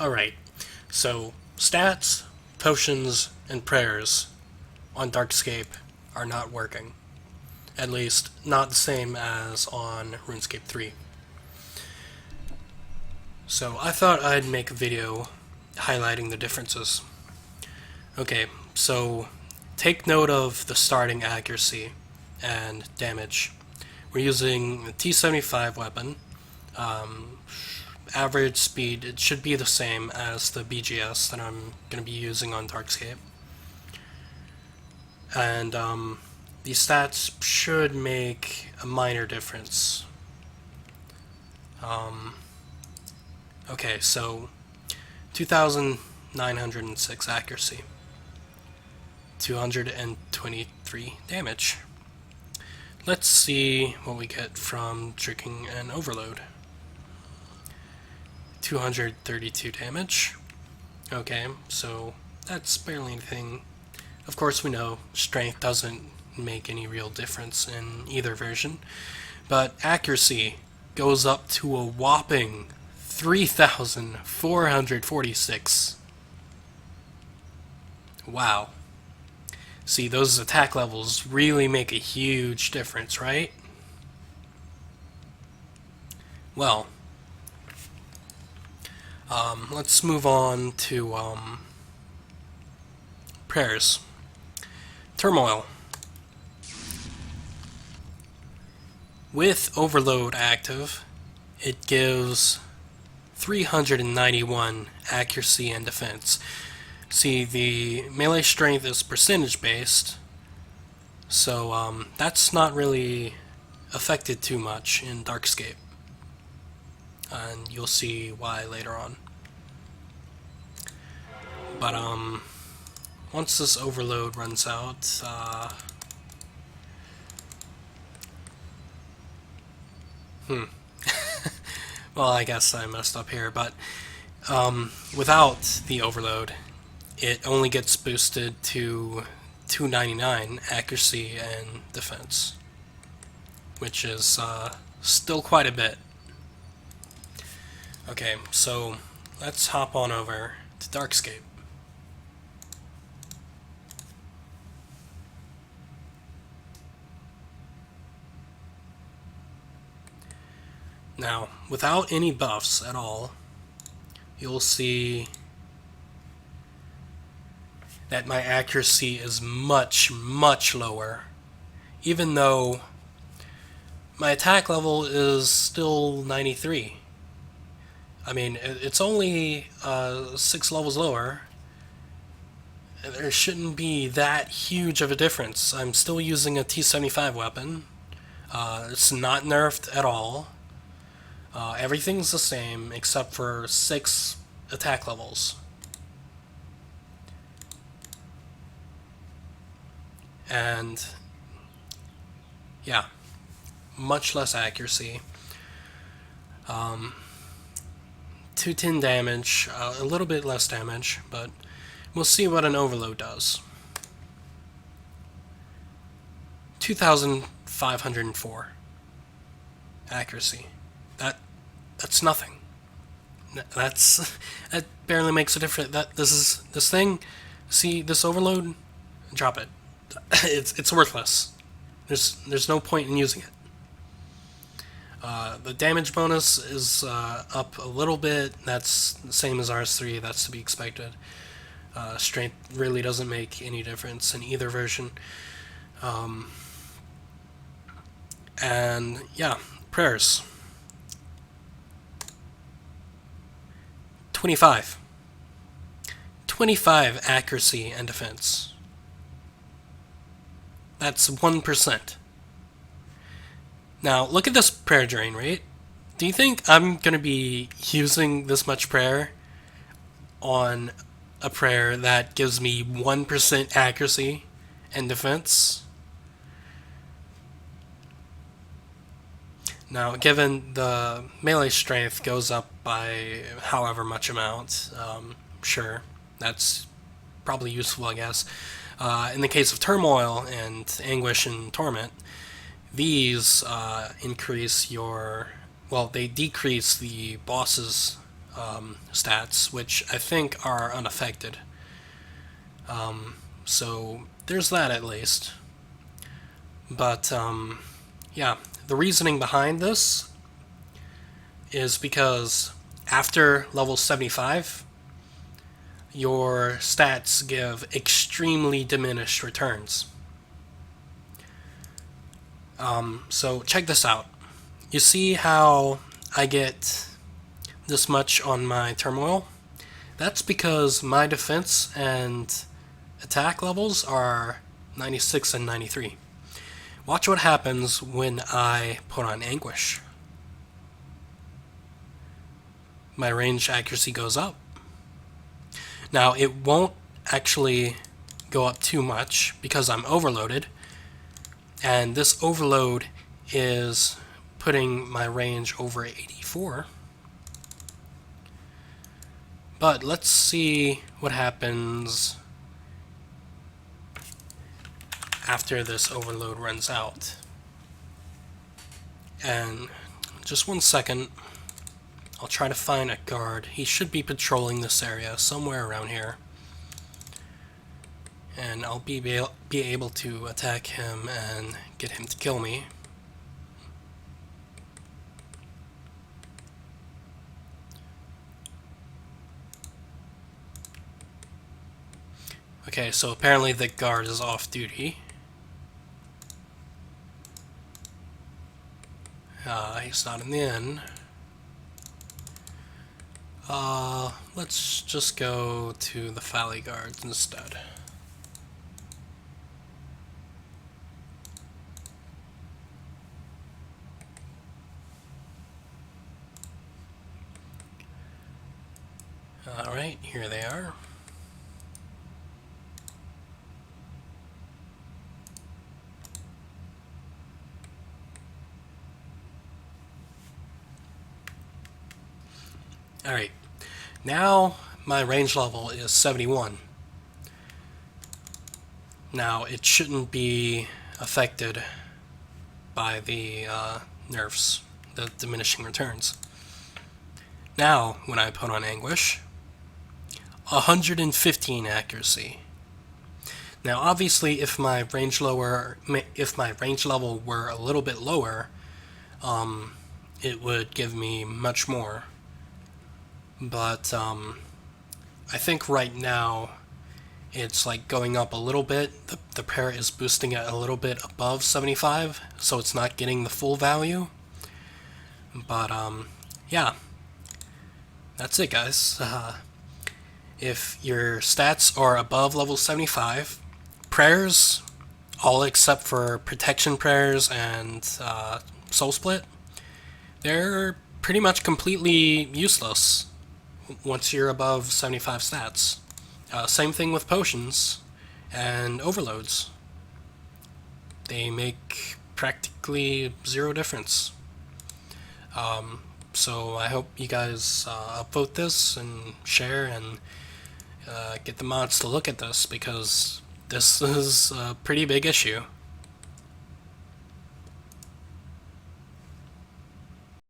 Alright, so stats, potions, and prayers on Darkscape are not working. At least, not the same as on RuneScape 3. So I thought I'd make a video highlighting the differences. Okay, so take note of the starting accuracy and damage. We're using a T75 weapon. Average speed, it should be the same as the BGS that I'm going to be using on Darkscape. And these stats should make a minor difference. Okay, so 2,906 accuracy, 223 damage. Let's see what we get from drinking an overload. 232 damage. Okay, so that's barely anything. Of course, we know strength doesn't make any real difference in either version, but accuracy goes up to a whopping 3,446. Wow. See, those attack levels really make a huge difference, right? Well, let's move on to prayers. Turmoil. With Overload active, it gives 391 accuracy and defense. See, the melee strength is percentage based, so that's not really affected too much in Darkscape. And you'll see why later on. But once this overload runs out, well, I guess I messed up here, but without the overload, it only gets boosted to 299 accuracy and defense, which is still quite a bit. Okay, so let's hop on over to Darkscape. Now, without any buffs at all, you'll see that my accuracy is much, much lower, even though my attack level is still 93. I mean, it's only 6 levels lower. There shouldn't be that huge of a difference. I'm still using a T75 weapon. It's not nerfed at all. Everything's the same except for 6 attack levels. And yeah, much less accuracy. 210 damage, a little bit less damage, but we'll see what an overload does. 2,504 accuracy. That's nothing. That barely makes a difference. This thing. See this overload? Drop it. It's worthless. There's no point in using it. The damage bonus is up a little bit. That's the same as RS3. That's to be expected. Strength really doesn't make any difference in either version. And yeah, prayers. 25. 25 accuracy and defense. That's 1%. Now, look at this prayer drain rate. Do you think I'm going to be using this much prayer on a prayer that gives me 1% accuracy and defense? Now, given the melee strength goes up by however much amount, sure, that's probably useful, I guess. In the case of Turmoil and Anguish and Torment, these increase your... well, they decrease the boss's stats, which I think are unaffected. So there's that at least. But yeah, the reasoning behind this is because after level 75, your stats give extremely diminished returns. So check this out. You see how I get this much on my turmoil? That's because my defense and attack levels are 96 and 93. Watch what happens when I put on Anguish. My range accuracy goes up. Now, it won't actually go up too much because I'm overloaded, and this overload is putting my range over 84. But let's see what happens after this overload runs out. And just 1 second, I'll try to find a guard. He should be patrolling this area somewhere around here. And I'll be able to attack him and get him to kill me. Okay, so apparently the guard is off duty. He's not in the inn. Let's just go to the Valley Guards instead. Alright, here they are. Alright, now my range level is 71. Now, it shouldn't be affected by the nerfs, the diminishing returns. Now, when I put on Anguish, 115 accuracy. Now, obviously, if my range level were a little bit lower, it would give me much more. But I think right now it's like going up a little bit. The pair is boosting it a little bit above 75, so it's not getting the full value. But yeah, that's it, guys. If your stats are above level 75, prayers, all except for protection prayers and soul split, they're pretty much completely useless once you're above 75 stats. Same thing with potions and overloads. They make practically zero difference. So I hope you guys upvote this and share and get the mods to look at this, because this is a pretty big issue.